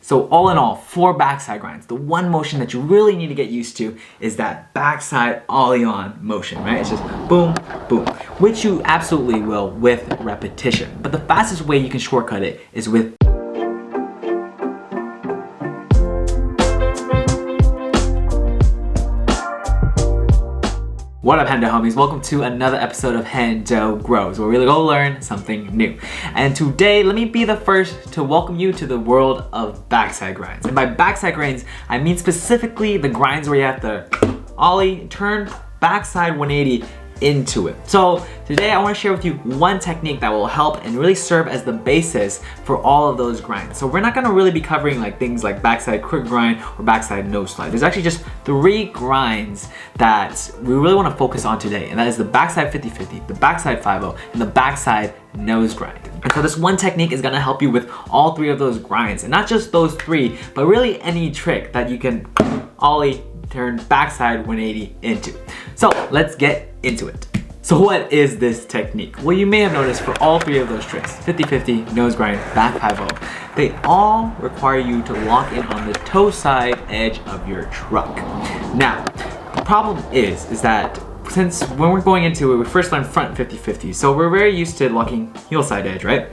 So all in all, 4 backside grinds. The one motion that you really need to get used to is that backside ollie on motion, right? It's just boom, boom, which you absolutely will with repetition. But the fastest way you can shortcut it is with What up, Hendo homies? Welcome to another episode of Hendo Grows, where we go learn something new. And today, let me be the first to welcome you to the world of backside grinds. And by backside grinds, I mean specifically the grinds where you have to ollie, turn backside 180 into it. So today I want to share with you one technique that will help and really serve as the basis for all of those grinds. So we're not going to really be covering like things like backside quick grind or backside nose slide. There's actually just 3 grinds that we really want to focus on today, and that is the backside 50-50, the backside 5-0, and the backside nose grind. And so this one technique is going to help you with all 3 of those grinds, and not just those 3, but really any trick that you can ollie, turn backside 180 into. So let's get into it. So what is this technique? Well, you may have noticed for all 3 of those tricks, 50-50, nose grind, back 5-0, they all require you to lock in on the toe side edge of your truck. Now, the problem is that since when we're going into it, we first learned front 50-50, so we're very used to locking heel side edge, right?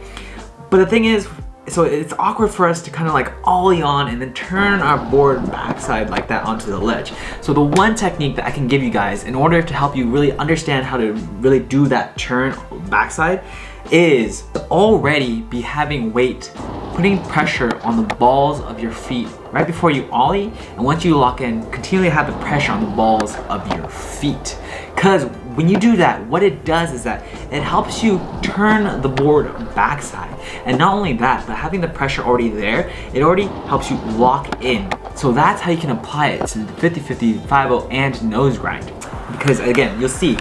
But the thing is, so it's awkward for us to kind of like ollie on and then turn our board backside like that onto the ledge. So the one technique that I can give you guys in order to help you really understand how to really do that turn backside is to already be having weight, putting pressure on the balls of your feet right before you ollie, and once you lock in, continually have the pressure on the balls of your feet. Because when you do that, what it does is that it helps you turn the board backside. And not only that, but having the pressure already there, it already helps you lock in. So that's how you can apply it to the 50-50, 5-0, and nose grind. Because again, you'll see,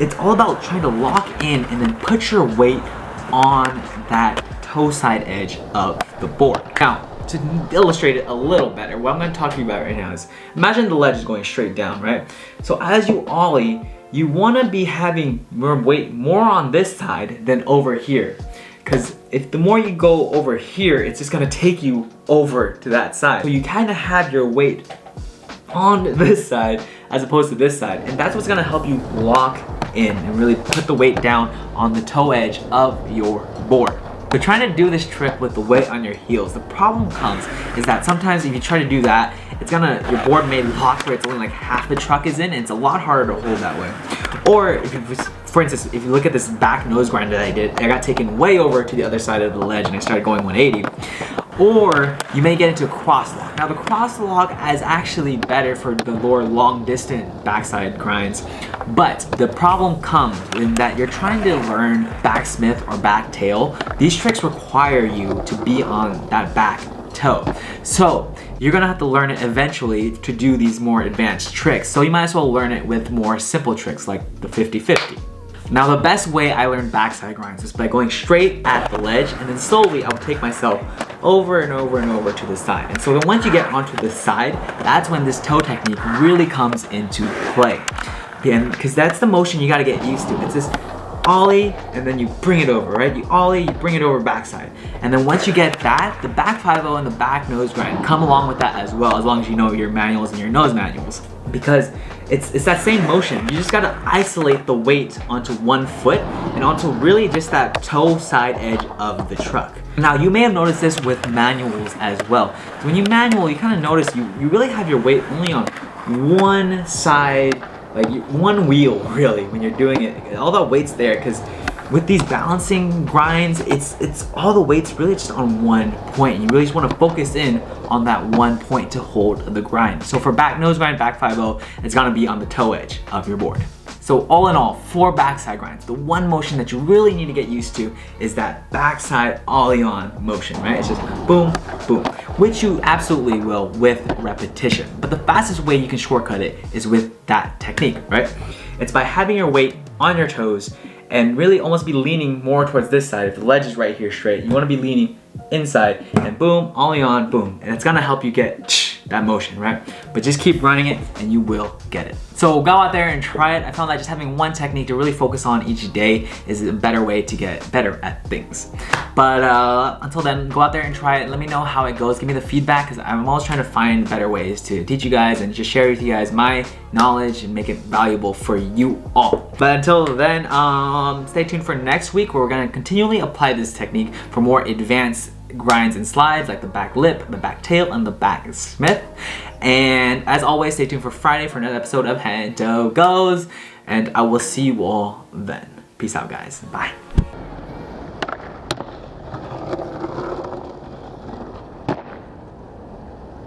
it's all about trying to lock in and then put your weight on that toe side edge of the board. Now, to illustrate it a little better, what I'm going to talk to you about right now is, imagine the ledge is going straight down, right? So as you ollie, you want to be having more weight more on this side than over here. Because if the more you go over here, it's just going to take you over to that side. So you kind of have your weight on this side as opposed to this side. And that's what's going to help you lock in and really put the weight down on the toe edge of your board. But trying to do this trick with the weight on your heels, the problem comes is that sometimes if you try to do that, your board may lock where it's only like half the truck is in, and it's a lot harder to hold that way. Or if you, for instance, if you look at this back nose grind that I did, I got taken way over to the other side of the ledge and I started going 180. Or you may get into a cross lock. Now the cross lock is actually better for the more long distance backside grinds, but the problem comes in that you're trying to learn backsmith or back tail. These tricks require you to be on that back toe. So you're gonna have to learn it eventually to do these more advanced tricks. So you might as well learn it with more simple tricks like the 50-50. Now the best way I learned backside grinds is by going straight at the ledge, and then slowly I would take myself over and over and over to the side. And so then once you get onto the side, that's when this toe technique really comes into play. Because that's the motion you gotta get used to. It's this ollie and then you bring it over, right? You ollie, you bring it over backside. And then once you get that, the back 5-0 and the back nose grind come along with that as well, as long as you know your manuals and your nose manuals. Because it's that same motion. You just gotta isolate the weight onto one foot and onto really just that toe side edge of the truck. Now you may have noticed this with manuals as well. So when you manual, you kind of notice you really have your weight only on one side, like one wheel really when you're doing it. All that weight's there because with these balancing grinds, it's all the weight's really just on one point. And you really just want to focus in on that one point to hold the grind. So for back nose grind, back 5-0, it's gonna be on the toe edge of your board. So all in all, 4 backside grinds. The one motion that you really need to get used to is that backside ollie on motion, right? It's just boom, boom, which you absolutely will with repetition. But the fastest way you can shortcut it is with that technique, right? It's by having your weight on your toes and really almost be leaning more towards this side. If the ledge is right here straight, you want to be leaning inside and boom, ollie on, boom. And it's gonna help you get that motion, right? But just keep running it and you will get it. So go out there and try it. I found that just having one technique to really focus on each day is a better way to get better at things. But until then, go out there and try it. Let me know how it goes. Give me the feedback, because I'm always trying to find better ways to teach you guys and just share with you guys my knowledge and make it valuable for you all. But until then, stay tuned for next week, where we're gonna continually apply this technique for more advanced grinds and slides like the back lip, the back tail, and the back smith. And as always, stay tuned for Friday for another episode of Hendo Goes, and I will see you all then. Peace out, guys. Bye.